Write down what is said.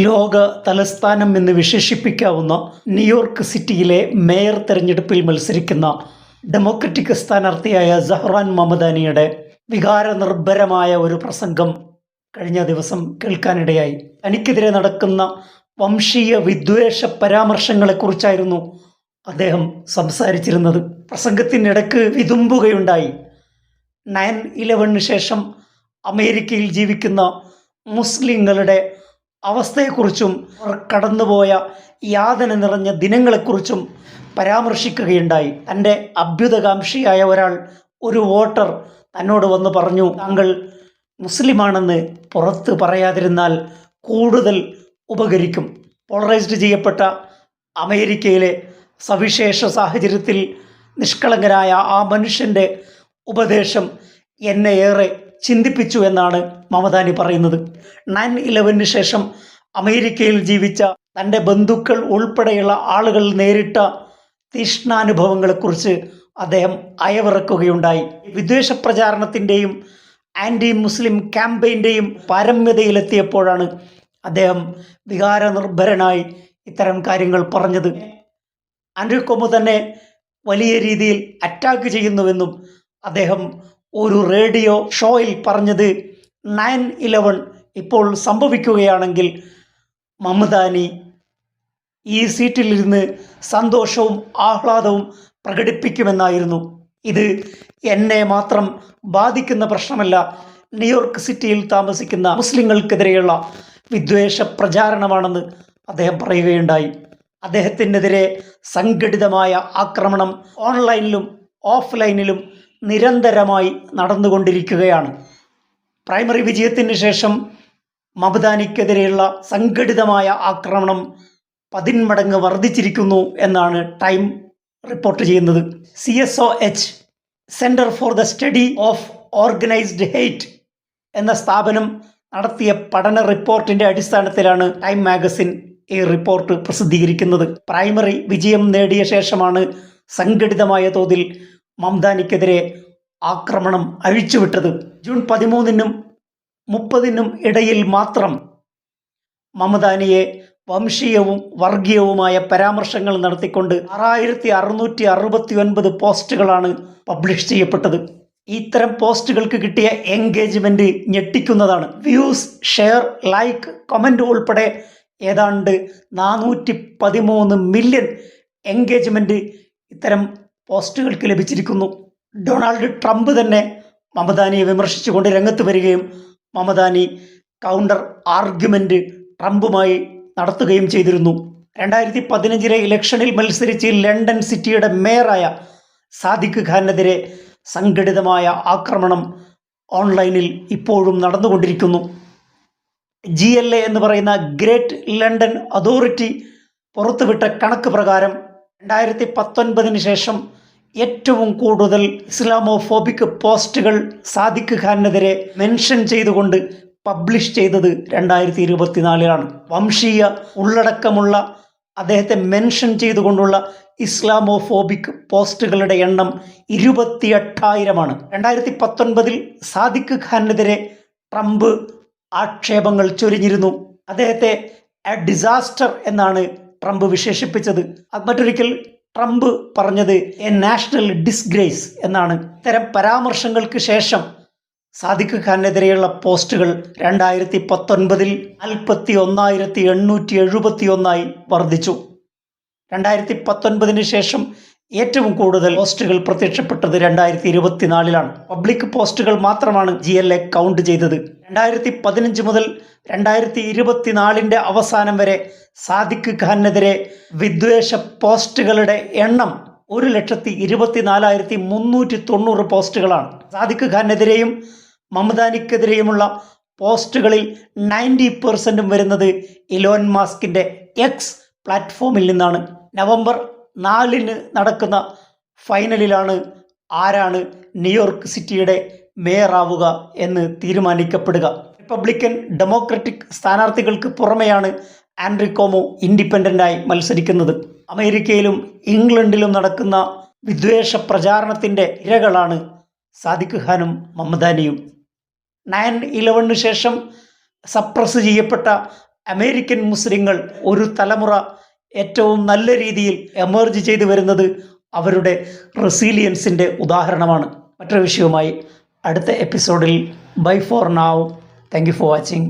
ലോക തലസ്ഥാനം എന്ന് വിശേഷിപ്പിക്കാവുന്ന ന്യൂയോർക്ക് സിറ്റിയിലെ മേയർ തെരഞ്ഞെടുപ്പിൽ മത്സരിക്കുന്ന ഡെമോക്രറ്റിക് സ്ഥാനാർത്ഥിയായ സഹ്റാൻ മമദാനിയുടെ വികാരനിർഭരമായ ഒരു പ്രസംഗം കഴിഞ്ഞ ദിവസം കേൾക്കാനിടയായി. തനിക്കെതിരെ നടക്കുന്ന വംശീയ വിദ്വേഷ പരാമർശങ്ങളെക്കുറിച്ചായിരുന്നു അദ്ദേഹം സംസാരിച്ചിരുന്നത്. പ്രസംഗത്തിനിടയ്ക്ക് വിതുമ്പുകയുണ്ടായി. 9/11 ശേഷം അമേരിക്കയിൽ ജീവിക്കുന്ന മുസ്ലിങ്ങളുടെ അവസ്ഥയെക്കുറിച്ചും അവർ കടന്നുപോയ യാതന നിറഞ്ഞ ദിനങ്ങളെക്കുറിച്ചും പരാമർശിക്കുകയുണ്ടായി. തൻ്റെ അഭ്യുതകാംക്ഷിയായ ഒരു വോട്ടർ തന്നോട് വന്ന് പറഞ്ഞു, താങ്കൾ മുസ്ലിമാണെന്ന് പുറത്ത് പറയാതിരുന്നാൽ കൂടുതൽ ഉപകരിക്കും. പോളറൈസ്ഡ് ചെയ്യപ്പെട്ട അമേരിക്കയിലെ സവിശേഷ സാഹചര്യത്തിൽ നിഷ്കളങ്കനായ ആ മനുഷ്യൻ്റെ ഉപദേശം എന്നെ ഏറെ ചിന്തിപ്പിച്ചു എന്നാണ് മമദാനി പറയുന്നത്. 9/11 ശേഷം അമേരിക്കയിൽ ജീവിച്ച തൻ്റെ ബന്ധുക്കൾ ഉൾപ്പെടെയുള്ള ആളുകൾ നേരിട്ട തീഷ്ണാനുഭവങ്ങളെക്കുറിച്ച് അദ്ദേഹം അയവിറക്കുകയുണ്ടായി. വിദ്വേഷ പ്രചാരണത്തിൻ്റെയും ആൻറ്റി മുസ്ലിം ക്യാമ്പയിൻ്റെയും പാരമ്യതയിലെത്തിയപ്പോഴാണ് അദ്ദേഹം വികാരനിർഭരനായി ഇത്തരം കാര്യങ്ങൾ പറഞ്ഞത്. ആൻഡ്രൂ കൊമോ തന്നെ വലിയ രീതിയിൽ അറ്റാക്ക് ചെയ്യുന്നുവെന്നും അദ്ദേഹം ഒരു റേഡിയോ ഷോയിൽ പറഞ്ഞത് 9/11 ഇപ്പോൾ സംഭവിക്കുകയാണെങ്കിൽ മമദാനി ഈ സീറ്റിലിരുന്ന് സന്തോഷവും ആഹ്ലാദവും പ്രകടിപ്പിക്കുമെന്നായിരുന്നു. ഇത് എന്നെ മാത്രം ബാധിക്കുന്ന പ്രശ്നമല്ല, ന്യൂയോർക്ക് സിറ്റിയിൽ താമസിക്കുന്ന മുസ്ലിങ്ങൾക്കെതിരെയുള്ള വിദ്വേഷ പ്രചാരണമാണെന്ന് അദ്ദേഹം പറയുകയുണ്ടായി. അദ്ദേഹത്തിനെതിരെ സംഘടിതമായ ആക്രമണം ഓൺലൈനിലും ഓഫ്ലൈനിലും നിരന്തരമായി നടന്നുകൊണ്ടിരിക്കുകയാണ്. പ്രൈമറി വിജയത്തിന് ശേഷം മമദാനിക്കെതിരെയുള്ള സംഘടിതമായ ആക്രമണം 10 മടങ്ങ് വർദ്ധിച്ചിരിക്കുന്നു എന്നാണ് ടൈം റിപ്പോർട്ട് ചെയ്യുന്നത്. CSOH centre for the study of organised hate എന്ന സ്ഥാപനം നടത്തിയ പഠന റിപ്പോർട്ടിൻ്റെ അടിസ്ഥാനത്തിലാണ് ടൈം മാഗസിൻ ഈ റിപ്പോർട്ട് പ്രസിദ്ധീകരിക്കുന്നത്. പ്രൈമറി വിജയം നേടിയ ശേഷമാണ് സംഘടിതമായ തോതിൽ മമദാനിക്കെതിരെ ആക്രമണം അഴിച്ചുവിട്ടത്. ജൂൺ 13-നും 30-നും ഇടയിൽ മാത്രം മമദാനിയെ വംശീയവും വർഗീയവുമായ പരാമർശങ്ങൾ നടത്തിക്കൊണ്ട് 6669 പോസ്റ്റുകളാണ് പബ്ലിഷ് ചെയ്യപ്പെട്ടത്. ഇത്തരം പോസ്റ്റുകൾക്ക് കിട്ടിയ എൻഗേജ്മെൻറ്റ് ഞെട്ടിക്കുന്നതാണ്. വ്യൂസ്, ഷെയർ, ലൈക്ക്, കമൻറ്റ് ഉൾപ്പെടെ ഏതാണ്ട് 413 മില്യൺ എൻഗേജ്മെൻറ്റ് ഇത്തരം പോസ്റ്റുകൾക്ക് ലഭിച്ചിരിക്കുന്നു. ഡൊണാൾഡ് ട്രംപ് തന്നെ മമദാനിയെ വിമർശിച്ചുകൊണ്ട് രംഗത്ത് വരികയും മമദാനി കൗണ്ടർ ആർഗ്യുമെൻ്റ് ട്രംപുമായി നടത്തുകയും ചെയ്തിരുന്നു. 2015 ഇലക്ഷനിൽ മത്സരിച്ച് ലണ്ടൻ സിറ്റിയുടെ മേയറായ സാദിഖ് ഖാനെതിരെ സംഘടിതമായ ആക്രമണം ഓൺലൈനിൽ ഇപ്പോഴും നടന്നുകൊണ്ടിരിക്കുന്നു. GLA എന്ന് പറയുന്ന ഗ്രേറ്റ് ലണ്ടൻ അതോറിറ്റി പുറത്തുവിട്ട കണക്ക് പ്രകാരം 2019 ശേഷം ഏറ്റവും കൂടുതൽ ഇസ്ലാമോഫോബിക് പോസ്റ്റുകൾ സാദിഖ് ഖാനെതിരെ മെൻഷൻ ചെയ്തുകൊണ്ട് പബ്ലിഷ് ചെയ്തത് 2024 വംശീയ ഉള്ളടക്കമുള്ള അദ്ദേഹത്തെ മെൻഷൻ ചെയ്തുകൊണ്ടുള്ള ഇസ്ലാമോഫോബിക് പോസ്റ്റുകളുടെ എണ്ണം 28,000 2019 സാദിഖ് ഖാനെതിരെ ട്രംപ് ആക്ഷേപങ്ങൾ ചൊരിഞ്ഞിരുന്നു. അദ്ദേഹത്തെ എ ഡിസാസ്റ്റർ എന്നാണ് ട്രംപ് വിശേഷിപ്പിച്ചത്. മറ്റൊരിക്കൽ ട്രംപ് പറഞ്ഞത് എ നാഷണൽ ഡിസ്ഗ്രേസ് എന്നാണ്. ഇത്തരം പരാമർശങ്ങൾക്ക് ശേഷം സാദിഖ് ഖാനെതിരെയുള്ള പോസ്റ്റുകൾ 2019 41,871 വർദ്ധിച്ചു. 2019 ശേഷം ഏറ്റവും കൂടുതൽ പോസ്റ്റുകൾ പ്രത്യക്ഷപ്പെട്ടത് 2024 പബ്ലിക് പോസ്റ്റുകൾ മാത്രമാണ് GLA കൗണ്ട് ചെയ്തത്. 2015 മുതൽ 2024 അവസാനം വരെ സാദിഖ് ഖാനെതിരെ വിദ്വേഷ പോസ്റ്റുകളുടെ എണ്ണം 1,24,390 പോസ്റ്റുകളാണ്. സാദിഖ് ഖാനെതിരെയും മമദാനിക്കെതിരെയുമുള്ള പോസ്റ്റുകളിൽ 90% വരുന്നത് ഇലോൺ മസ്കിൻ്റെ എക്സ് പ്ലാറ്റ്ഫോമിൽ നിന്നാണ്. നവംബർ 4 നടക്കുന്ന ഫൈനലിലാണ് ആരാണ് ന്യൂയോർക്ക് സിറ്റിയുടെ മേയറാവുക എന്ന് തീരുമാനിക്കപ്പെടുക. റിപ്പബ്ലിക്കൻ ഡെമോക്രാറ്റിക് സ്ഥാനാർത്ഥികൾക്ക് പുറമെയാണ് ആൻഡ്രൂ കൊമോ ഇൻഡിപെൻഡൻ്റായി മത്സരിക്കുന്നത്. അമേരിക്കയിലും ഇംഗ്ലണ്ടിലും നടക്കുന്ന വിദ്വേഷ പ്രചാരണത്തിൻ്റെ ഇരകളാണ് സാദിഖ് ഖാനും മമദാനിയും. 9/11 ശേഷം സപ്രസ് ചെയ്യപ്പെട്ട അമേരിക്കൻ മുസ്ലിങ്ങൾ ഒരു തലമുറ ഏറ്റവും നല്ല രീതിയിൽ എമർജ് ചെയ്തു വരുന്നത് അവരുടെ റെസീലിയൻസിൻ്റെ ഉദാഹരണമാണ്. മറ്റൊരു വിഷയവുമായി അടുത്ത എപ്പിസോഡിൽ. Bye for now. Thank you for watching.